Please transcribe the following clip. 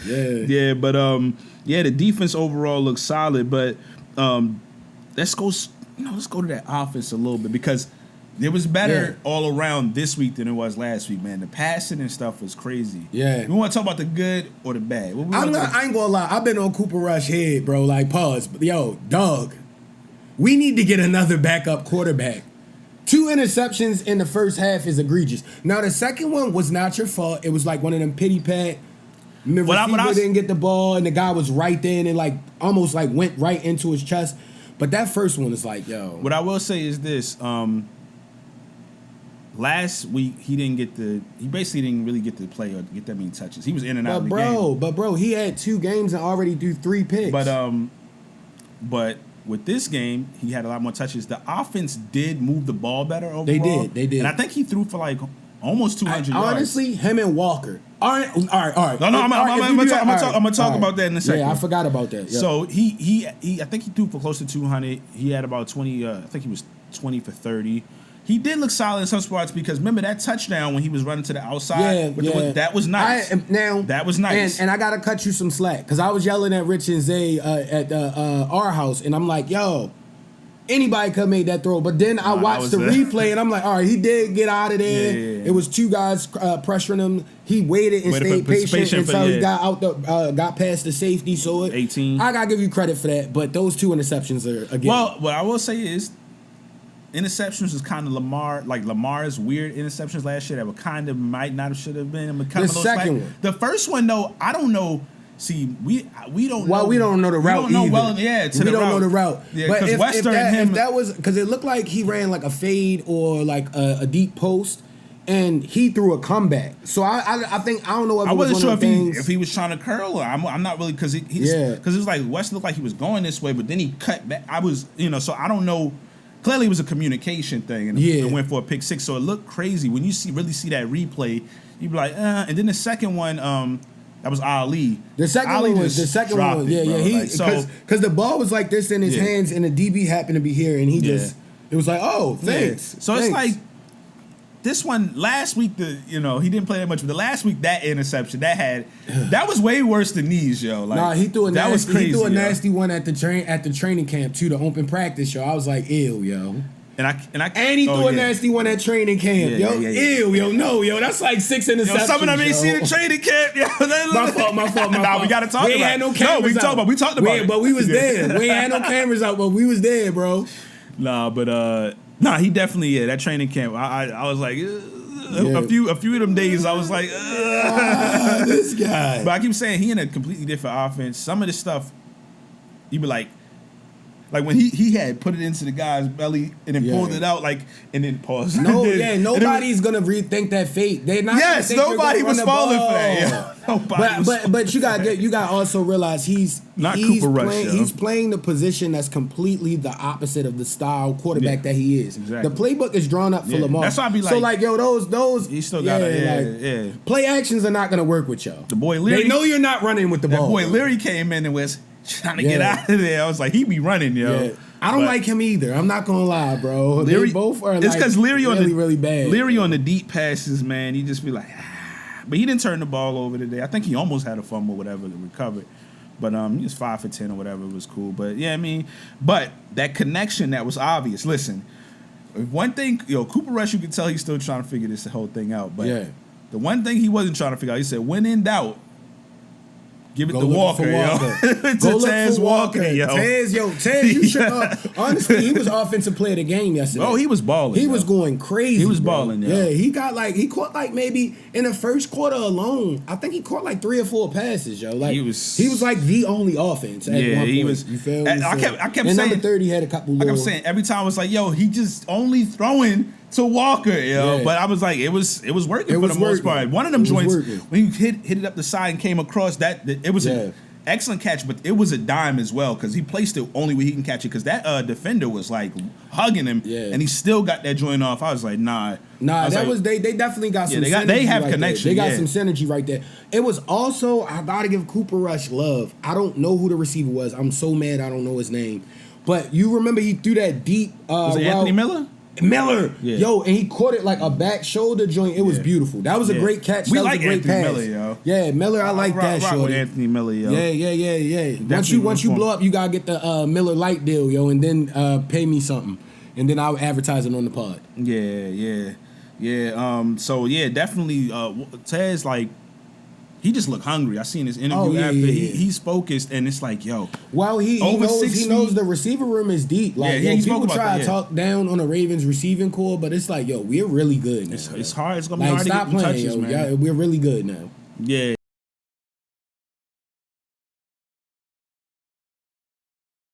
Yeah, but the defense overall looks solid. But let's go to that offense a little bit because it was better all around this week than it was last week, man. The passing and stuff was crazy. Yeah. We want to talk about the good or the bad? I ain't gonna lie. I've been on Cooper Rush head, bro. Like, pause. Yo, dog. We need to get another backup quarterback. 2 interceptions in the first half is egregious. Now, the second one was not your fault. It was like one of them pity pat. The receiver didn't get the ball, and the guy was right there, and it almost went right into his chest. But that first one is like, yo. What I will say is this. Last week, he basically didn't really get to play or get that many touches. He was in and out of the game. But bro, he had 2 games and already do 3 picks. But with this game, he had a lot more touches. The offense did move the ball better overall. They did. And I think he threw for almost 200 yards. Honestly, him and Walker. All right. No, I'm gonna talk about that in a second. Yeah, I forgot about that. Yeah. So he I think he threw for close to 200. He had about 20. I think he was 20 for 30. He did look solid in some spots because remember that touchdown when he was running to the outside? That was nice. That was nice. And I got to cut you some slack because I was yelling at Rich and Zay at our house, and I'm like, yo, anybody could have made that throw. But then I watched the replay, and I'm like, all right, he did get out of there. Yeah. It was 2 guys pressuring him. He waited and stayed patient until he got past the safety. So 18. I got to give you credit for that. But those 2 interceptions are, again. Well, what I will say is, interceptions is kind of Lamar's weird interceptions last year that were kind of might not have should have been. The second one. The first one, though, I don't know. See, we don't know. Well, we don't know the route either. We don't know the route. Yeah, because if that was because it looked like he ran a fade or a deep post, and he threw a comeback. So I think I don't know if I wasn't sure if he was trying to curl or I'm not really because it was like West looked like he was going this way, but then he cut back. I was so I don't know. Clearly, it was a communication thing, and it went for a pick 6. So it looked crazy when you really see that replay. You'd be like, And then the second one, that was Ali. The second one was because the ball was like this in his hands, and the DB happened to be here, and it was like, oh, thanks. Yeah. So it's like this one last week. He didn't play that much, but the last week that interception that was way worse than these, yo. He threw a that was crazy. He threw a nasty one at the training camp too, the open practice, yo. I was like, ew, yo. And he threw a nasty one at training camp, yo. Ew, yo, no, yo. That's like 6 interceptions. Yo, some of them ain't seen the training camp, yo. My fault. Nah, we gotta talk about it. We ain't had no cameras out. We talked about it. But we was there. We ain't had no cameras out, but we was there, bro. Nah, but he definitely that training camp. I was like. A few of them days, I was like, this guy. But I keep saying he in a completely different offense. Some of the stuff, you be like when he had put it into the guy's belly and then pulled it out, and then paused. Nobody's gonna rethink that fate. They're not. Yes, nobody was falling for that. Yeah. But you got also realize he's Cooper Rush. He's playing the position that's completely the opposite of the style quarterback that he is. Exactly. The playbook is drawn up for Lamar. That's why I be like, those he still got play actions are not gonna work with y'all. The boy Leary, they know you're not running with the ball. That boy Leary came in and was trying to get out of there. I was like, he be running, yo. Yeah. I don't like him either. I'm not gonna lie, bro. Leary, they both are it's because Leary really bad. Leary on the deep passes, man. You just be like, But he didn't turn the ball over today. I think he almost had a fumble, whatever, to recover. But he was 5 for 10 or whatever. It was cool. But but that connection that was obvious. Listen, one thing, Cooper Rush, you can tell he's still trying to figure this whole thing out. But the one thing he wasn't trying to figure out, he said, when in doubt, give it to Walker, yo. To Taz Walker, yo. Taz, you should. Honestly, he was offensive player of the game yesterday. Oh, he was balling. He was going crazy. He was balling, yo. Yeah, he caught maybe in the first quarter alone. I think he caught 3 or 4 passes, yo. He was the only offense. At one point. He was. You feel me? I kept saying. Number 30 had a couple. I kept saying every time I was like, yo, he just only throwing to Walker, yo. Yeah. But I was like, it was working for the most part. One of them joints when he hit it up the side and came across that it was an excellent catch, but it was a dime as well because he placed it only where he can catch it because that defender was hugging him and he still got that joint off. I was like, nah. They definitely got some synergy. They have connection. They got some synergy right there. It was also, I gotta give Cooper Rush love. I don't know who the receiver was. I'm so mad I don't know his name. But you remember he threw that deep was it Anthony Miller? Miller, Yeah. yo, and he caught it like a back shoulder joint. It was beautiful. That was a great catch. We that like was a great Anthony pass. Miller, yo. Yeah, Miller, I like that, rock with shorty. Anthony Miller, yo. Yeah. Once you blow up, you gotta get the Miller Lite deal, yo, and then pay me something, and then I'll advertise it on the pod. Yeah. So yeah, definitely. Tez, like, he just looked hungry. I seen his interview after. He's focused, and it's like, yo. Well, he knows the receiver room is deep. Like, he spoke people about try that, to talk down on the Ravens receiving core, but it's like, yo, we're really good now. It's hard. It's gonna be Like, hard stop to get playing, touches, yo. man. Yeah, we're really good now. Yeah.